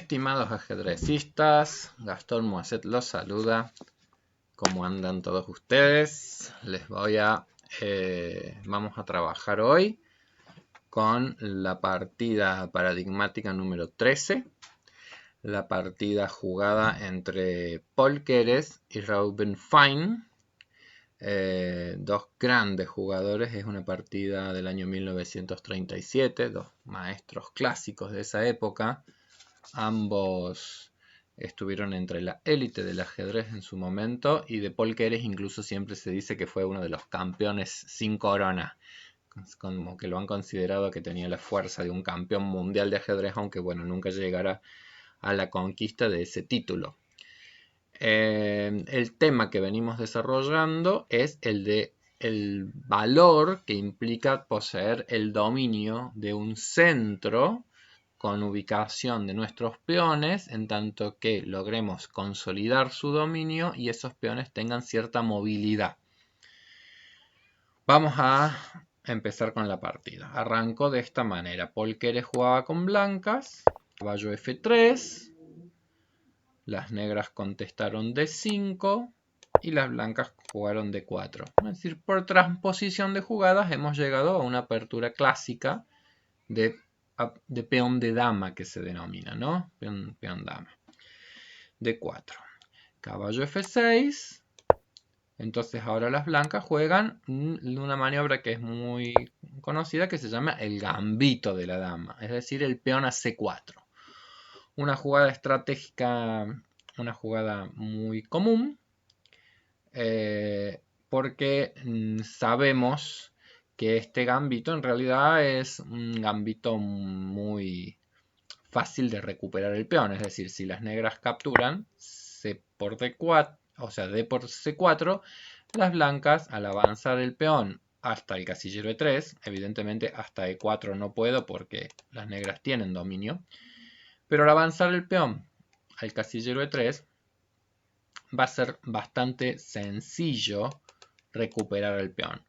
Estimados ajedrecistas, Gastón Moisset los saluda. ¿Cómo andan todos ustedes? Vamos a trabajar hoy con la partida paradigmática número 13. La partida jugada entre Paul Keres y Reuben Fine. Dos grandes jugadores. Es una partida del año 1937. Dos maestros clásicos de esa época. Ambos estuvieron entre la élite del ajedrez en su momento, y de Paul Keres incluso siempre se dice que fue uno de los campeones sin corona, como que lo han considerado que tenía la fuerza de un campeón mundial de ajedrez, aunque bueno, nunca llegara a la conquista de ese título. El tema que venimos desarrollando es el de el valor que implica poseer el dominio de un centro con ubicación de nuestros peones, en tanto que logremos consolidar su dominio y esos peones tengan cierta movilidad. Vamos a empezar con la partida. Arrancó de esta manera. Paul Keres jugaba con blancas, caballo F3, las negras contestaron D5 y las blancas jugaron D4. Es decir, por transposición de jugadas hemos llegado a una apertura clásica de peón de dama, que se denomina, ¿no? Peón dama. D4. Caballo F6. Entonces ahora las blancas juegan una maniobra que es muy conocida, que se llama el gambito de la dama, es decir, el peón a C4. Una jugada estratégica, una jugada muy común, porque sabemos que este gambito en realidad es un gambito muy fácil de recuperar el peón. Es decir, si las negras capturan C por D4, o sea, D por C4, las blancas, al avanzar el peón hasta el casillero E3, evidentemente hasta E4 no puedo porque las negras tienen dominio, pero al avanzar el peón al casillero E3 va a ser bastante sencillo recuperar el peón.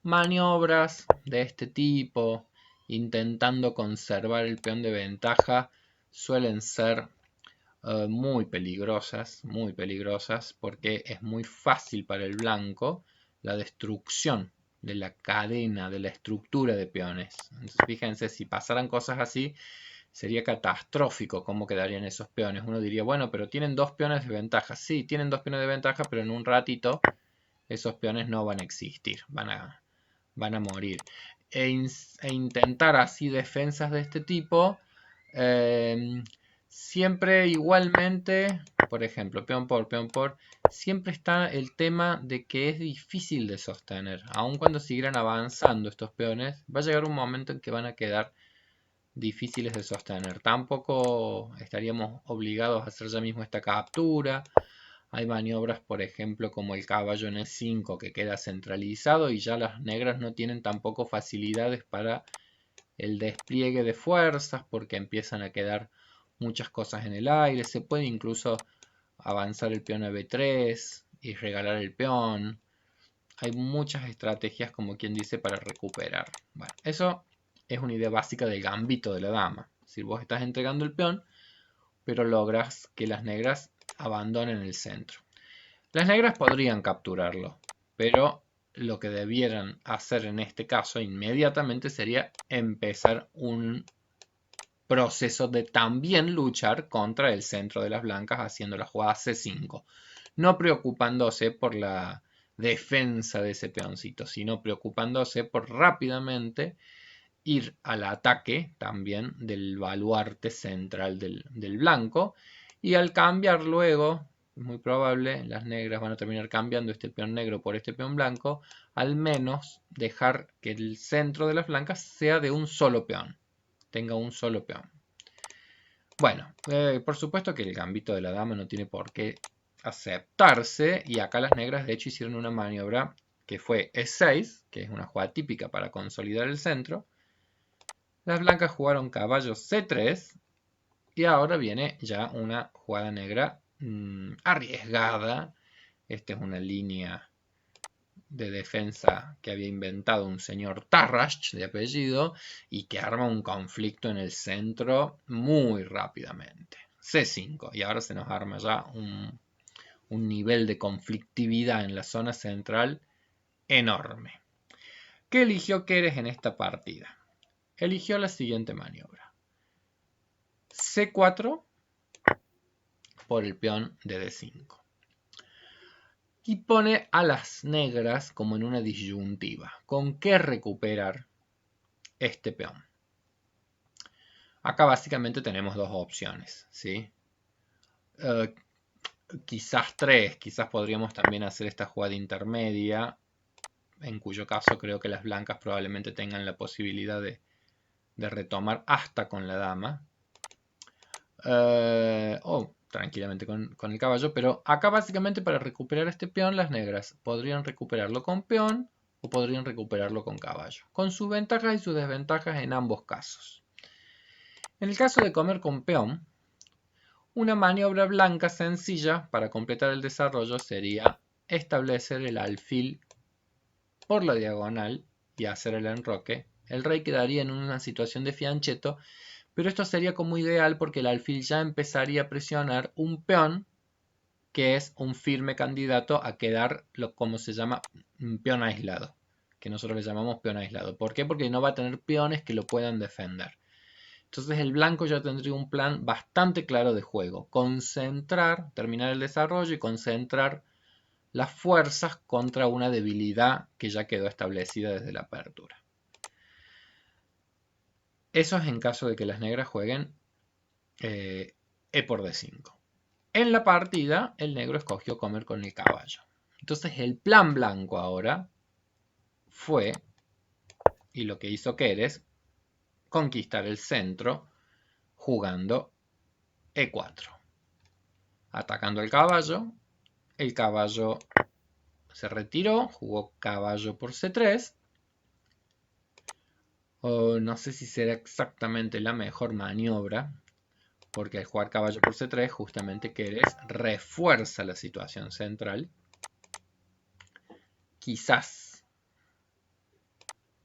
Maniobras de este tipo, intentando conservar el peón de ventaja, suelen ser muy peligrosas, porque es muy fácil para el blanco la destrucción de la cadena, de la estructura de peones. Entonces, fíjense, si pasaran cosas así, sería catastrófico cómo quedarían esos peones. Uno diría, bueno, pero tienen dos peones de ventaja. Sí, tienen dos peones de ventaja, pero en un ratito esos peones no van a existir, van a morir. E intentar así defensas de este tipo, siempre igualmente, por ejemplo, peón por, siempre está el tema de que es difícil de sostener. Aun cuando siguieran avanzando estos peones, va a llegar un momento en que van a quedar difíciles de sostener. Tampoco estaríamos obligados a hacer ya mismo esta captura. Hay maniobras, por ejemplo, como el caballo en E5, que queda centralizado y ya las negras no tienen tampoco facilidades para el despliegue de fuerzas, porque empiezan a quedar muchas cosas en el aire. Se puede incluso avanzar el peón a B3 y regalar el peón. Hay muchas estrategias, como quien dice, para recuperar. Bueno, eso es una idea básica del gambito de la dama. Si vos estás entregando el peón, pero logras que las negras abandonen el centro. Las negras podrían capturarlo, pero lo que debieran hacer en este caso inmediatamente sería empezar un proceso de también luchar contra el centro de las blancas, haciendo la jugada C5. No preocupándose por la defensa de ese peoncito, sino preocupándose por rápidamente ir al ataque también del baluarte central del blanco, y al cambiar luego, es muy probable, las negras van a terminar cambiando este peón negro por este peón blanco, al menos dejar que el centro de las blancas sea de un solo peón, tenga un solo peón. Bueno, por supuesto que el gambito de la dama no tiene por qué aceptarse, y acá las negras de hecho hicieron una maniobra que fue E6, que es una jugada típica para consolidar el centro. Las blancas jugaron caballo C3 y ahora viene ya una jugada negra arriesgada. Esta es una línea de defensa que había inventado un señor Tarrasch de apellido y que arma un conflicto en el centro muy rápidamente. C5. Y ahora se nos arma ya un nivel de conflictividad en la zona central enorme. ¿Qué eligió Keres en esta partida? Eligió la siguiente maniobra. C4 por el peón de D5. Y pone a las negras como en una disyuntiva. ¿Con qué recuperar este peón? Acá básicamente tenemos dos opciones, ¿sí? Quizás tres, quizás podríamos también hacer esta jugada intermedia, en cuyo caso creo que las blancas probablemente tengan la posibilidad de retomar hasta con la dama. O tranquilamente con el caballo, pero acá básicamente para recuperar este peón las negras podrían recuperarlo con peón o podrían recuperarlo con caballo, con sus ventajas y sus desventajas en ambos casos. En el caso de comer con peón, una maniobra blanca sencilla para completar el desarrollo sería establecer el alfil por la diagonal y hacer el enroque. El rey quedaría en una situación de fianchetto, pero esto sería como ideal porque el alfil ya empezaría a presionar un peón que es un firme candidato a quedar como se llama un peón aislado, que nosotros le llamamos peón aislado. ¿Por qué? Porque no va a tener peones que lo puedan defender. Entonces el blanco ya tendría un plan bastante claro de juego. Concentrar, terminar el desarrollo y concentrar las fuerzas contra una debilidad que ya quedó establecida desde la apertura. Eso es en caso de que las negras jueguen E por D5. En la partida, el negro escogió comer con el caballo. Entonces el plan blanco ahora fue, y lo que hizo Keres, conquistar el centro jugando E4. Atacando al caballo, el caballo se retiró, jugó caballo por C3. No sé si será exactamente la mejor maniobra, porque al jugar caballo por C3 justamente Keres refuerza la situación central. Quizás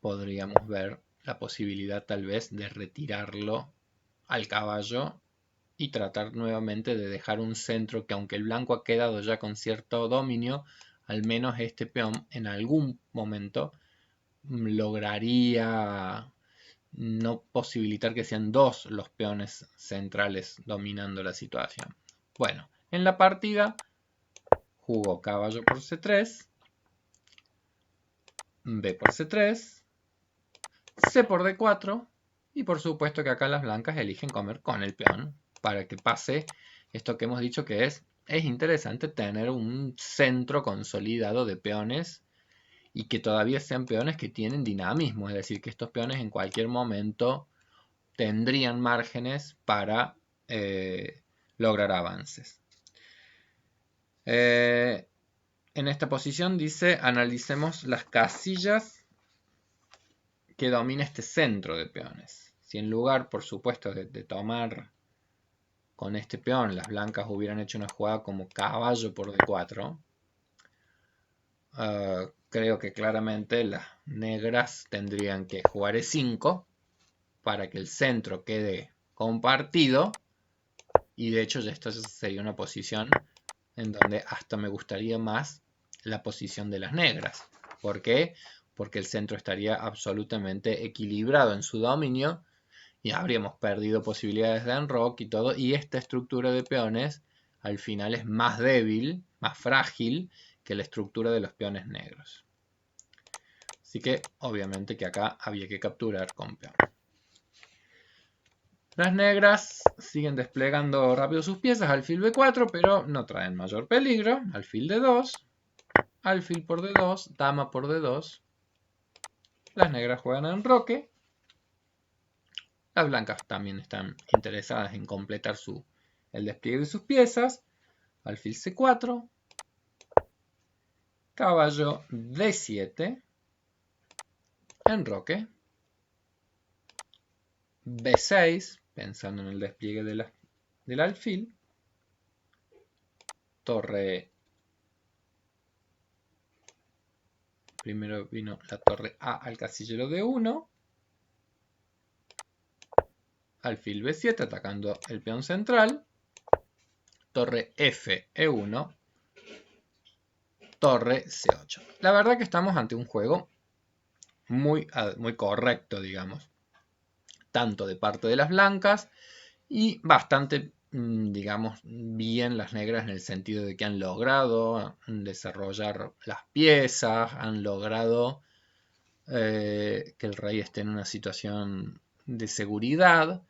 podríamos ver la posibilidad tal vez de retirarlo al caballo y tratar nuevamente de dejar un centro que, aunque el blanco ha quedado ya con cierto dominio, al menos este peón en algún momento lograría no posibilitar que sean dos los peones centrales dominando la situación. Bueno, en la partida jugó caballo por C3, B por C3, C por D4 y por supuesto que acá las blancas eligen comer con el peón para que pase esto que hemos dicho que es interesante tener un centro consolidado de peones y que todavía sean peones que tienen dinamismo, es decir, que estos peones en cualquier momento tendrían márgenes para lograr avances. En esta posición dice, analicemos las casillas que domina este centro de peones. Si en lugar, por supuesto, de tomar con este peón, las blancas hubieran hecho una jugada como caballo por D4, creo que claramente las negras tendrían que jugar E5 para que el centro quede compartido, y de hecho ya esta sería una posición en donde hasta me gustaría más la posición de las negras. ¿Por qué? Porque el centro estaría absolutamente equilibrado en su dominio y habríamos perdido posibilidades de enroque y todo, y esta estructura de peones al final es más débil, más frágil que la estructura de los peones negros. Así que obviamente que acá había que capturar con peón. Las negras siguen desplegando rápido sus piezas, alfil B4, pero no traen mayor peligro. Alfil D2, alfil por D2, dama por D2. Las negras juegan enroque. Las blancas también están interesadas en completar el despliegue de sus piezas. Alfil C4, caballo D7, enroque, B6, pensando en el despliegue del alfil, torre, primero vino la torre A al casillero D1, alfil B7 atacando el peón central, torre F, E1, torre C8. La verdad que estamos ante un juego muy correcto, digamos. Tanto de parte de las blancas y bastante, digamos, bien las negras en el sentido de que han logrado desarrollar las piezas, han logrado que el rey esté en una situación de seguridad.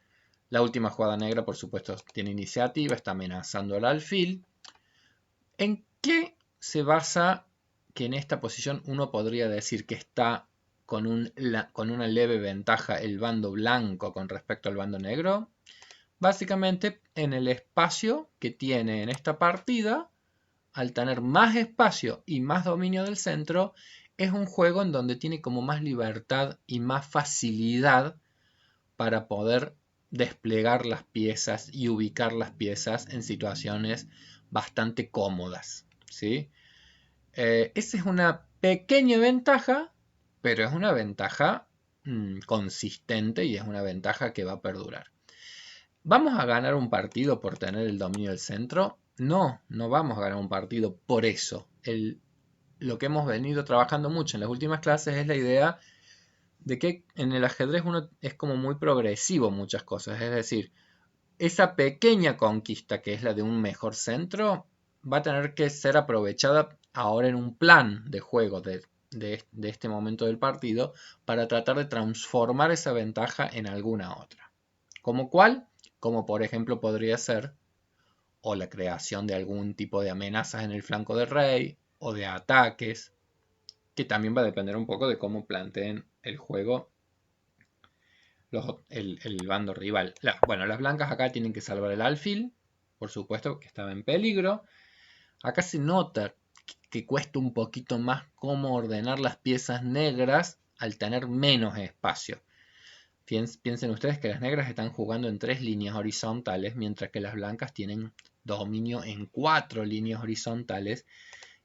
La última jugada negra, por supuesto, tiene iniciativa, está amenazando al alfil. ¿En qué se basa que en esta posición uno podría decir que está con una leve ventaja el bando blanco con respecto al bando negro? Básicamente en el espacio que tiene en esta partida, al tener más espacio y más dominio del centro, es un juego en donde tiene como más libertad y más facilidad para poder desplegar las piezas y ubicar las piezas en situaciones bastante cómodas, ¿sí? Esa es una pequeña ventaja, pero es una ventaja consistente y es una ventaja que va a perdurar. ¿Vamos a ganar un partido por tener el dominio del centro? No, no vamos a ganar un partido por eso. Lo que hemos venido trabajando mucho en las últimas clases es la idea de que en el ajedrez uno es como muy progresivo en muchas cosas. Es decir, esa pequeña conquista que es la de un mejor centro va a tener que ser aprovechada ahora en un plan de juego de este momento del partido para tratar de transformar esa ventaja en alguna otra. ¿Como cuál? Como por ejemplo podría ser o la creación de algún tipo de amenazas en el flanco del rey o de ataques, que también va a depender un poco de cómo planteen el juego el bando rival. Bueno, las blancas acá tienen que salvar el alfil, por supuesto que estaba en peligro. Acá se nota que cuesta un poquito más cómo ordenar las piezas negras al tener menos espacio. Piensen ustedes que las negras están jugando en 3 líneas horizontales, mientras que las blancas tienen dominio en 4 líneas horizontales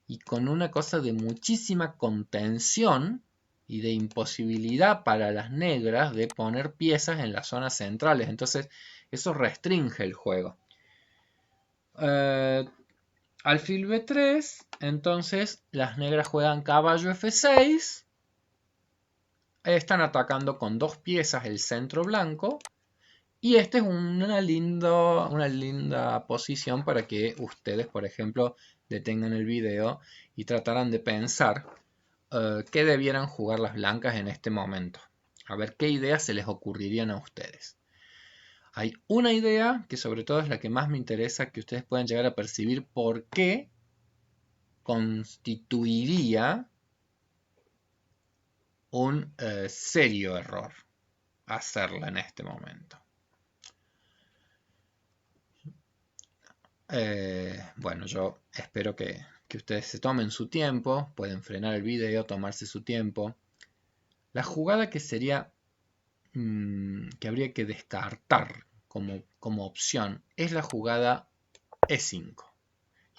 y con una cosa de muchísima contención y de imposibilidad para las negras de poner piezas en las zonas centrales. Entonces eso restringe el juego. Alfil B3, entonces las negras juegan caballo F6. Están atacando con 2 piezas el centro blanco. Y esta es una linda posición para que ustedes, por ejemplo, detengan el video y trataran de pensar qué debieran jugar las blancas en este momento. A ver qué ideas se les ocurrirían a ustedes. Hay una idea que sobre todo es la que más me interesa que ustedes puedan llegar a percibir por qué constituiría un serio error hacerla en este momento. Bueno, yo espero que ustedes se tomen su tiempo, pueden frenar el video, tomarse su tiempo. La jugada que sería que habría que descartar como opción es la jugada E5.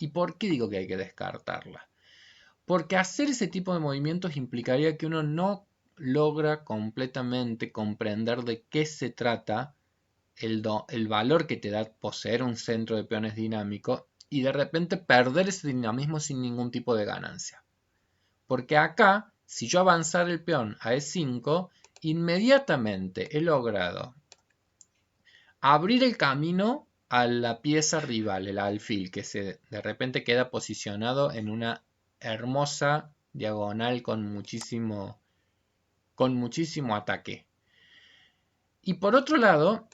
¿Y por qué digo que hay que descartarla? Porque hacer ese tipo de movimientos implicaría que uno no logra completamente comprender de qué se trata el valor que te da poseer un centro de peones dinámico y de repente perder ese dinamismo sin ningún tipo de ganancia. Porque acá, si yo avanzar el peón a E5, inmediatamente he logrado abrir el camino a la pieza rival, el alfil, que de repente queda posicionado en una hermosa diagonal con muchísimo ataque. Y por otro lado,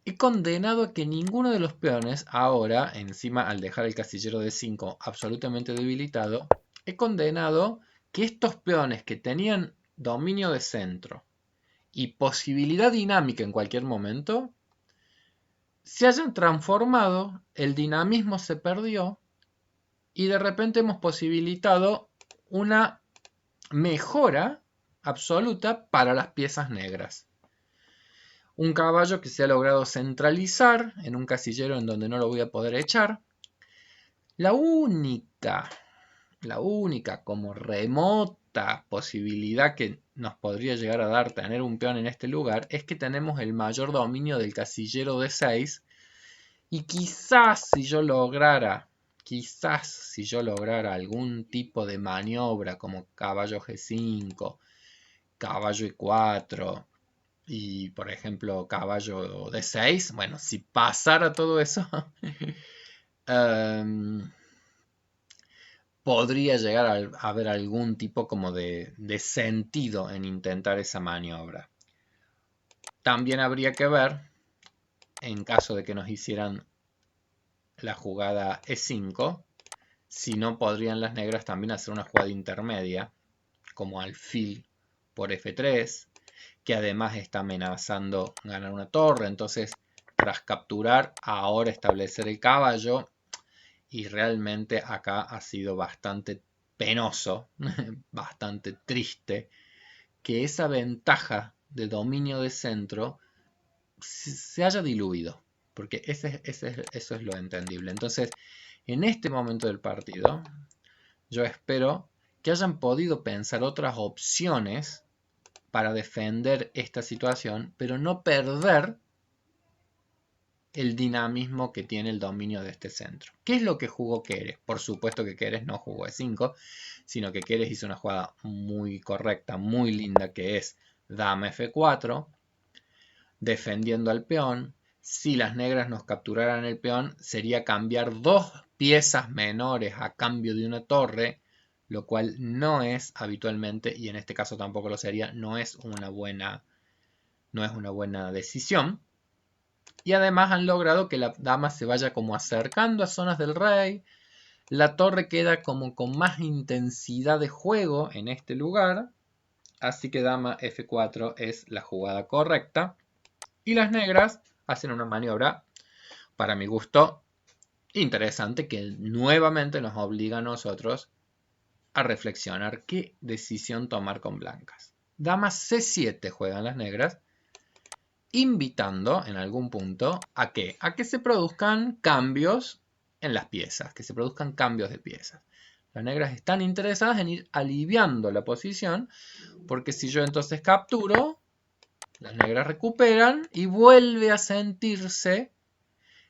he condenado a que ninguno de los peones, ahora, encima al dejar el casillero de 5 absolutamente debilitado, he condenado que estos peones que tenían dominio de centro y posibilidad dinámica en cualquier momento, se hayan transformado, el dinamismo se perdió y de repente hemos posibilitado una mejora absoluta para las piezas negras. Un caballo que se ha logrado centralizar en un casillero en donde no lo voy a poder echar. La única como remota posibilidad que nos podría llegar a dar tener un peón en este lugar es que tenemos el mayor dominio del casillero de 6 Y quizás si yo lograra algún tipo de maniobra como caballo G5, caballo E4 y por ejemplo caballo D6, bueno, si pasara todo eso, podría llegar a haber algún tipo como de sentido en intentar esa maniobra. También habría que ver, en caso de que nos hicieran la jugada E5, si no podrían las negras también hacer una jugada intermedia, como alfil por F3, que además está amenazando ganar una torre. Entonces, tras capturar, ahora establecer el caballo. Y realmente acá ha sido bastante penoso, bastante triste, que esa ventaja de dominio de centro se haya diluido. Porque eso es lo entendible. Entonces, en este momento del partido, yo espero que hayan podido pensar otras opciones para defender esta situación, pero no perder el dinamismo que tiene el dominio de este centro. ¿Qué es lo que jugó Keres? Por supuesto que Keres no jugó E5, sino que Keres hizo una jugada muy correcta, muy linda, que es dama F4, defendiendo al peón. Si las negras nos capturaran el peón, sería cambiar dos piezas menores a cambio de una torre, lo cual no es habitualmente, y en este caso tampoco lo sería, no es una buena decisión. Y además han logrado que la dama se vaya como acercando a zonas del rey. La torre queda como con más intensidad de juego en este lugar. Así que dama F4 es la jugada correcta. Y las negras hacen una maniobra, para mi gusto, interesante, que nuevamente nos obliga a nosotros a reflexionar qué decisión tomar con blancas. Dama C7 juegan las negras, invitando en algún punto ¿a qué? A que se produzcan cambios en las piezas, que se produzcan cambios de piezas. Las negras están interesadas en ir aliviando la posición, porque si yo entonces capturo, las negras recuperan y vuelve a sentirse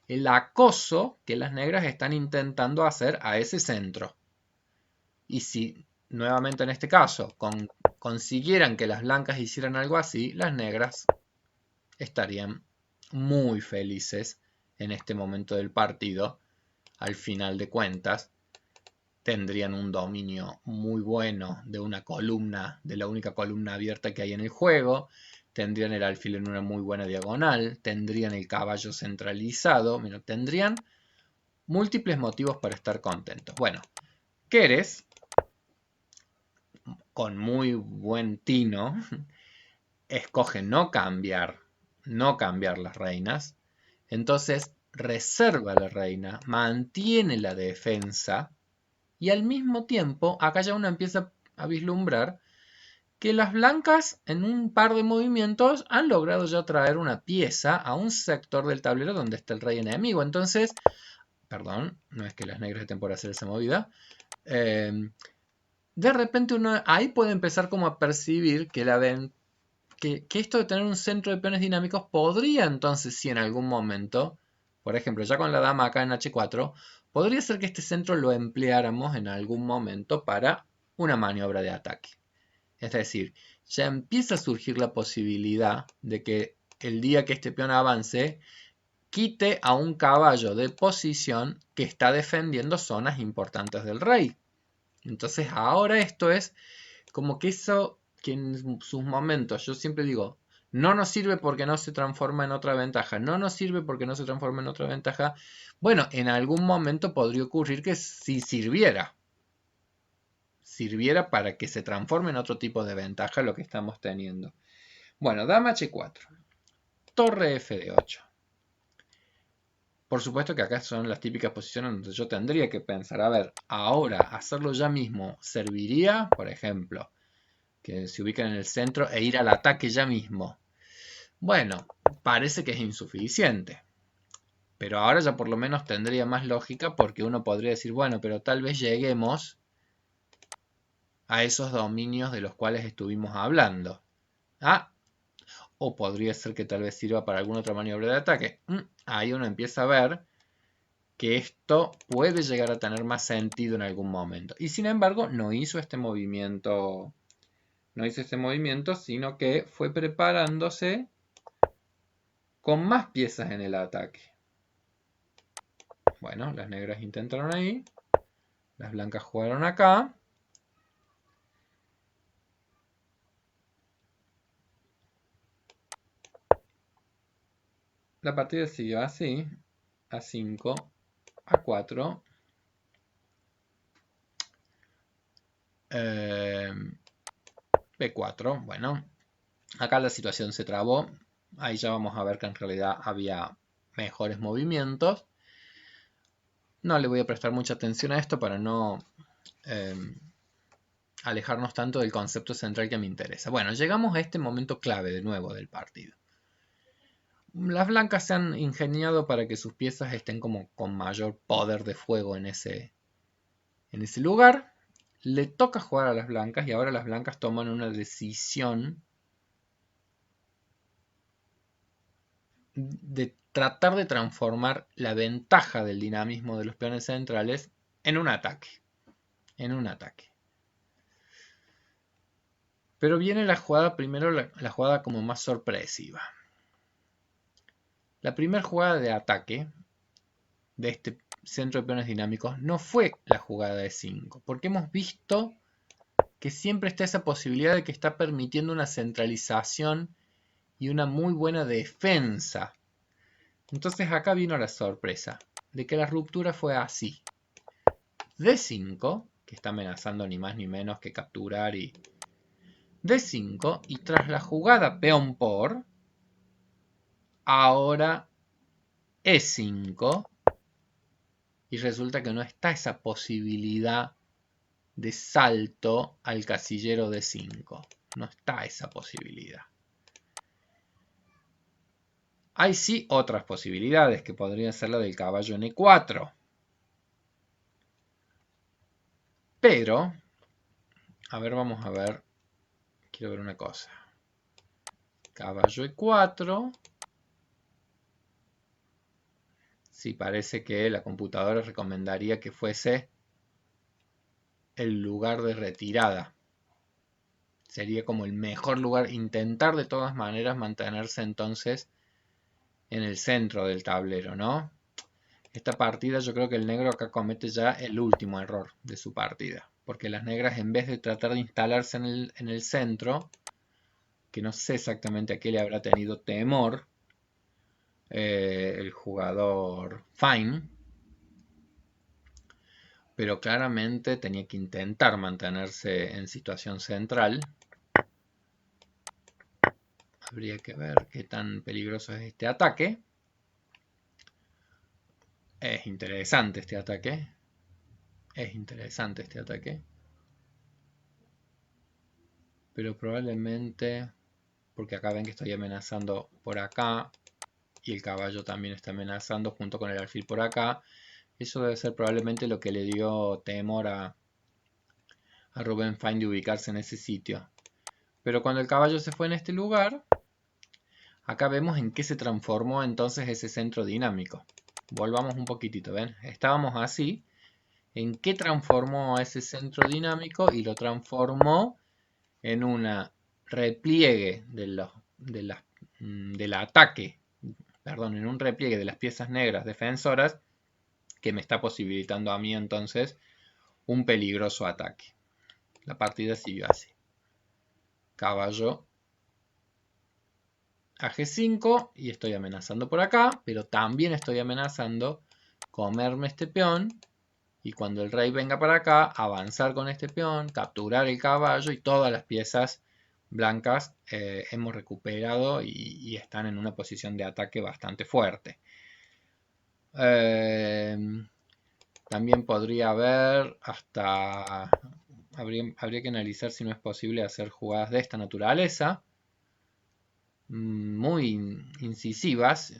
el acoso que las negras están intentando hacer a ese centro. Y si nuevamente en este caso consiguieran que las blancas hicieran algo así, las negras estarían muy felices en este momento del partido. Al final de cuentas, tendrían un dominio muy bueno de una columna, de la única columna abierta que hay en el juego. Tendrían el alfil en una muy buena diagonal. Tendrían el caballo centralizado. Mira, tendrían múltiples motivos para estar contentos. Bueno, Keres, con muy buen tino, escoge no cambiar las reinas. Entonces reserva la reina, mantiene la defensa y al mismo tiempo acá ya uno empieza a vislumbrar que las blancas en un par de movimientos han logrado ya traer una pieza a un sector del tablero donde está el rey enemigo. Entonces, perdón, no es que las negras estén por hacer esa movida, de repente uno ahí puede empezar como a percibir que que esto de tener un centro de peones dinámicos podría entonces, si en algún momento, por ejemplo, ya con la dama acá en H4, podría ser que este centro lo empleáramos en algún momento para una maniobra de ataque. Es decir, ya empieza a surgir la posibilidad de que el día que este peón avance, quite a un caballo de posición que está defendiendo zonas importantes del rey. Entonces ahora esto es como que eso que en sus momentos, yo siempre digo, no nos sirve porque no se transforma en otra ventaja, no nos sirve porque no se transforma en otra ventaja. Bueno, en algún momento podría ocurrir que si sirviera para que se transforme en otro tipo de ventaja lo que estamos teniendo. Bueno, dama H4, torre F de 8. Por supuesto que acá son las típicas posiciones donde yo tendría que pensar, a ver, ahora hacerlo ya mismo, ¿serviría? Por ejemplo, que se ubiquen en el centro e ir al ataque ya mismo. Bueno, parece que es insuficiente. Pero ahora ya por lo menos tendría más lógica porque uno podría decir, bueno, pero tal vez lleguemos a esos dominios de los cuales estuvimos hablando. Ah, o podría ser que tal vez sirva para alguna otra maniobra de ataque. Ahí uno empieza a ver que esto puede llegar a tener más sentido en algún momento. Y sin embargo, no hizo este movimiento, sino que fue preparándose con más piezas en el ataque. Bueno, las negras intentaron ahí, las blancas jugaron acá. La partida siguió así, A5, A4, B4, bueno, acá la situación se trabó, ahí ya vamos a ver que en realidad había mejores movimientos. No le voy a prestar mucha atención a esto para no alejarnos tanto del concepto central que me interesa. Bueno, llegamos a este momento clave de nuevo del partido. Las blancas se han ingeniado para que sus piezas estén como con mayor poder de fuego en ese lugar. Le toca jugar a las blancas y ahora las blancas toman una decisión de tratar de transformar la ventaja del dinamismo de los peones centrales en un ataque. Pero viene la jugada, primero la jugada como más sorpresiva. La primera jugada de ataque de este centro de peones dinámicos no fue la jugada de 5, porque hemos visto que siempre está esa posibilidad de que está permitiendo una centralización y una muy buena defensa. Entonces acá vino la sorpresa de que la ruptura fue así. D5, que está amenazando ni más ni menos que capturar, y D5, y tras la jugada peón por, ahora E5, y resulta que no está esa posibilidad de salto al casillero D5. No está esa posibilidad. Hay sí otras posibilidades, que podrían ser la del caballo en E4. Pero, a ver, vamos a ver. Quiero ver una cosa. Caballo E4. Sí, parece que la computadora recomendaría que fuese el lugar de retirada. Sería como el mejor lugar. Intentar de todas maneras mantenerse entonces en el centro del tablero, ¿no? Esta partida yo creo que el negro acá comete ya el último error de su partida. Porque las negras, en vez de tratar de instalarse en el centro, que no sé exactamente a qué le habrá tenido temor el jugador Fine, pero claramente tenía que intentar mantenerse en situación central. Habría que ver qué tan peligroso es este ataque. Es interesante este ataque. Pero probablemente, porque acá ven que estoy amenazando por acá, y el caballo también está amenazando junto con el alfil por acá. Eso debe ser probablemente lo que le dio temor a Ruben Fine de ubicarse en ese sitio. Pero cuando el caballo se fue en este lugar, acá vemos en qué se transformó entonces ese centro dinámico. Volvamos un poquitito, ¿ven? Estábamos así. ¿En qué transformó ese centro dinámico? Y lo transformó en una repliegue del ataque. Perdón, en un repliegue de las piezas negras defensoras que me está posibilitando a mí entonces un peligroso ataque. La partida siguió así. Caballo a G5 y estoy amenazando por acá, pero también estoy amenazando comerme este peón y cuando el rey venga para acá, avanzar con este peón, capturar el caballo y todas las piezas blancas hemos recuperado y están en una posición de ataque bastante fuerte. También podría haber hasta... Habría que analizar si no es posible hacer jugadas de esta naturaleza. Muy incisivas.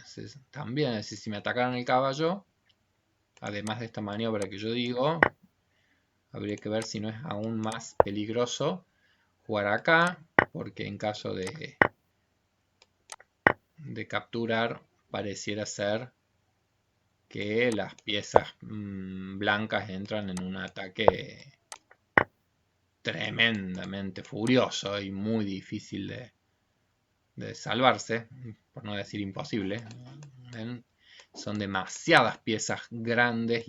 También, si me atacaran el caballo, además de esta maniobra que yo digo, habría que ver si no es aún más peligroso jugar acá, porque en caso de capturar, pareciera ser que las piezas blancas entran en un ataque tremendamente furioso y muy difícil de salvarse, por no decir imposible. Son demasiadas piezas grandes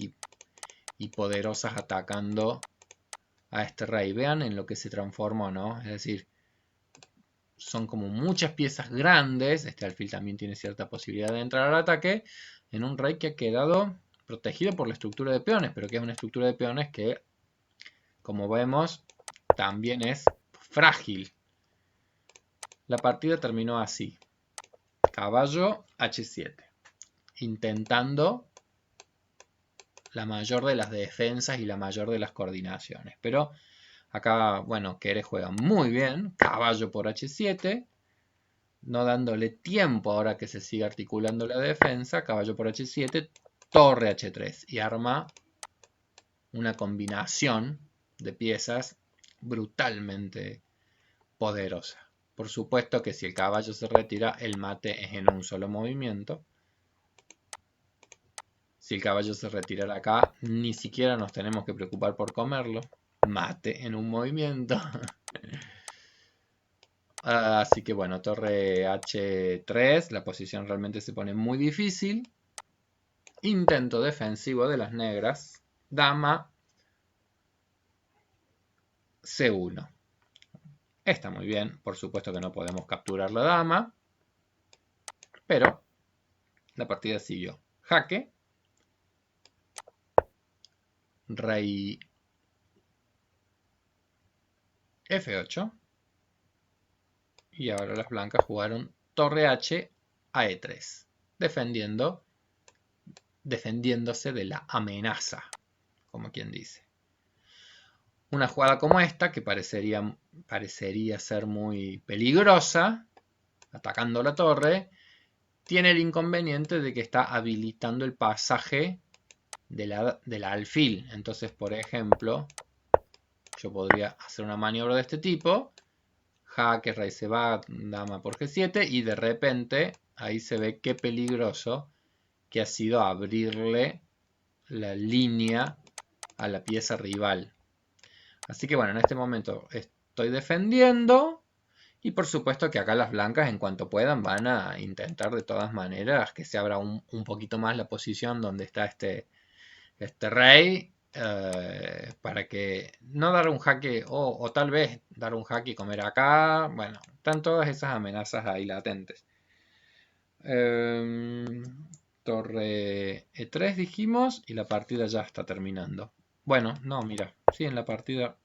y poderosas atacando a este rey. Vean en lo que se transformó, ¿no? Es decir, son como muchas piezas grandes. Este alfil también tiene cierta posibilidad de entrar al ataque en un rey que ha quedado protegido por la estructura de peones, pero que es una estructura de peones que, como vemos, también es frágil. La partida terminó así: caballo H7, intentando la mayor de las defensas y la mayor de las coordinaciones. Pero acá, bueno, Keres juega muy bien, caballo por H7, no dándole tiempo ahora que se siga articulando la defensa, caballo por H7, torre H3, y arma una combinación de piezas brutalmente poderosa. Por supuesto que si el caballo se retira, el mate es en un solo movimiento. Si el caballo se retirara acá, ni siquiera nos tenemos que preocupar por comerlo. Mate en un movimiento. Así que bueno, torre H3, la posición realmente se pone muy difícil. Intento defensivo de las negras. Dama C1. Está muy bien, por supuesto que no podemos capturar la dama, pero la partida siguió. Jaque, rey F8, y ahora las blancas jugaron torre H a E3, defendiéndose de la amenaza, como quien dice. Una jugada como esta, que parecería ser muy peligrosa, atacando la torre, tiene el inconveniente de que está habilitando el pasaje de la alfil. Entonces, por ejemplo, yo podría hacer una maniobra de este tipo: jaque, rey se va, dama por G7, y de repente ahí se ve qué peligroso que ha sido abrirle la línea a la pieza rival. Así que bueno, en este momento estoy defendiendo, y por supuesto que acá las blancas, en cuanto puedan, van a intentar de todas maneras que se abra un poquito más la posición donde está este rey, para que no dar un jaque, o tal vez dar un jaque y comer acá. Bueno, están todas esas amenazas ahí latentes. Torre E3 dijimos, y la partida ya está terminando. Bueno, no, mira, sí, en la partida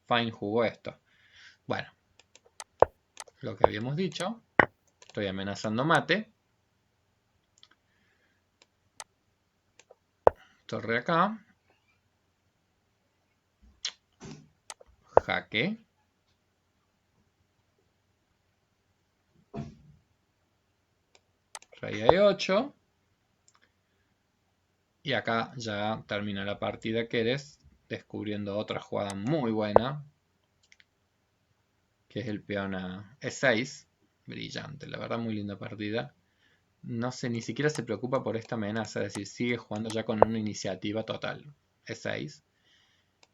Fine jugó esto. Bueno, lo que habíamos dicho, estoy amenazando mate. Torre acá. Jaque. Rey E8. Y acá ya termina la partida Keres, descubriendo otra jugada muy buena, que es el peón a E6. Brillante, la verdad, muy linda partida. No sé, ni siquiera se preocupa por esta amenaza, es decir, sigue jugando ya con una iniciativa total. E6.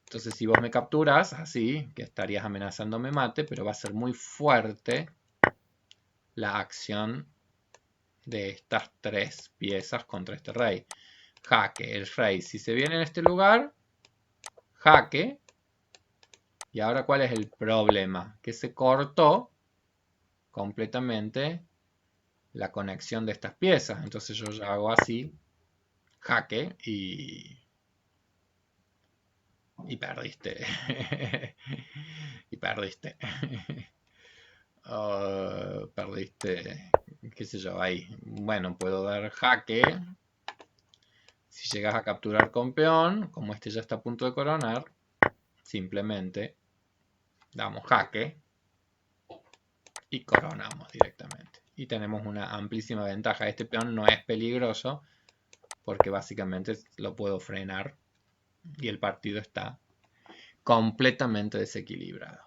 Entonces, si vos me capturas así, que estarías amenazándome mate, pero va a ser muy fuerte la acción de estas tres piezas contra este rey. Jaque, el rey, si se viene en este lugar, jaque. Y ahora, ¿cuál es el problema? Que se cortó completamente la conexión de estas piezas. Entonces yo ya hago así, jaque, y perdiste. Y perdiste. Perdiste, qué sé yo, ahí. Bueno, puedo dar jaque. Si llegas a capturar con peón, como este ya está a punto de coronar, simplemente damos jaque y coronamos directamente. Y tenemos una amplísima ventaja. Este peón no es peligroso porque básicamente lo puedo frenar y el partido está completamente desequilibrado.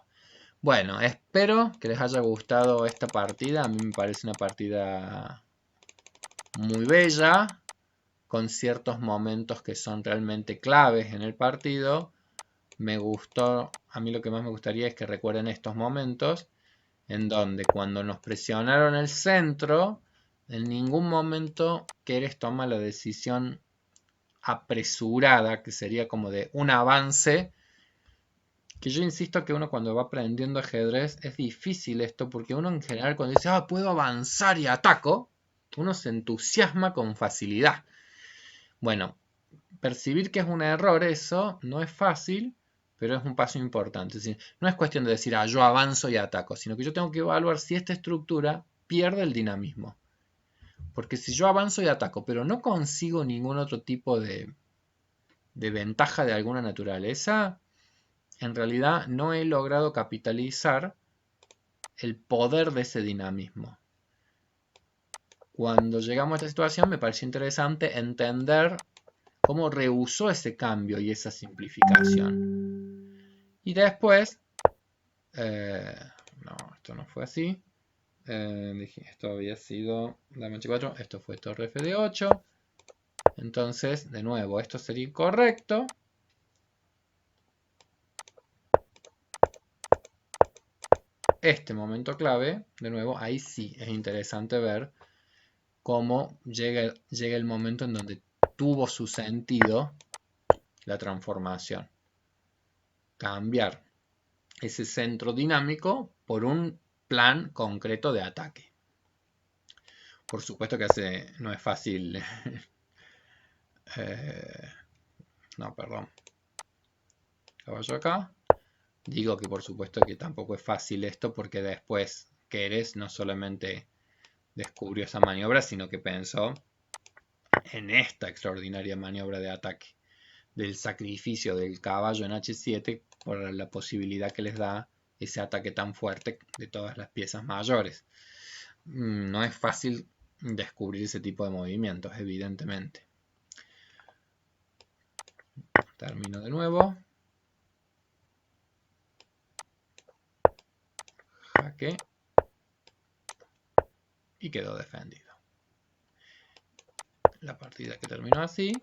Bueno, espero que les haya gustado esta partida. A mí me parece una partida muy bella, con ciertos momentos que son realmente claves en el partido. Me gustó, a mí lo que más me gustaría es que recuerden estos momentos en donde cuando nos presionaron el centro, en ningún momento Keres toma la decisión apresurada, que sería como de un avance, que yo insisto que uno cuando va aprendiendo ajedrez es difícil esto, porque uno en general cuando dice, puedo avanzar y ataco, uno se entusiasma con facilidad. Bueno, percibir que es un error eso no es fácil, pero es un paso importante. Es decir, no es cuestión de decir, yo avanzo y ataco, sino que yo tengo que evaluar si esta estructura pierde el dinamismo. Porque si yo avanzo y ataco, pero no consigo ningún otro tipo de ventaja de alguna naturaleza, en realidad no he logrado capitalizar el poder de ese dinamismo. Cuando llegamos a esta situación me pareció interesante entender cómo rehusó ese cambio y esa simplificación. Y después, no, esto no fue así. Esto había sido dama h4, esto fue torre f de 8. Entonces, de nuevo, esto sería incorrecto. Este momento clave, de nuevo, ahí sí es interesante ver cómo llega el momento en donde tuvo su sentido la transformación. Cambiar ese centro dinámico por un plan concreto de ataque. Por supuesto que no es fácil. No, perdón. Caballo acá. Digo que por supuesto que tampoco es fácil esto porque después Keres no solamente descubrió esa maniobra, sino que pensó en esta extraordinaria maniobra de ataque del sacrificio del caballo en h7 por la posibilidad que les da ese ataque tan fuerte de todas las piezas mayores. No es fácil descubrir ese tipo de movimientos, evidentemente. Termino de nuevo. Jaque. Y quedó defendido. La partida que terminó así,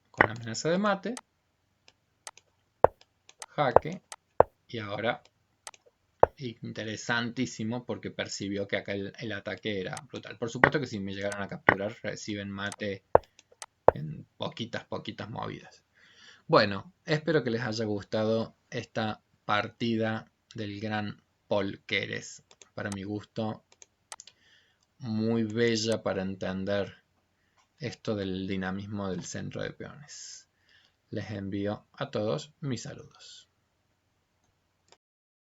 con amenaza de mate. Jaque. Y ahora, interesantísimo porque percibió que acá el ataque era brutal. Por supuesto que si me llegaron a capturar, reciben mate en poquitas movidas. Bueno, espero que les haya gustado esta partida del gran Paul Keres. Para mi gusto, muy bella para entender esto del dinamismo del centro de peones. Les envío a todos mis saludos.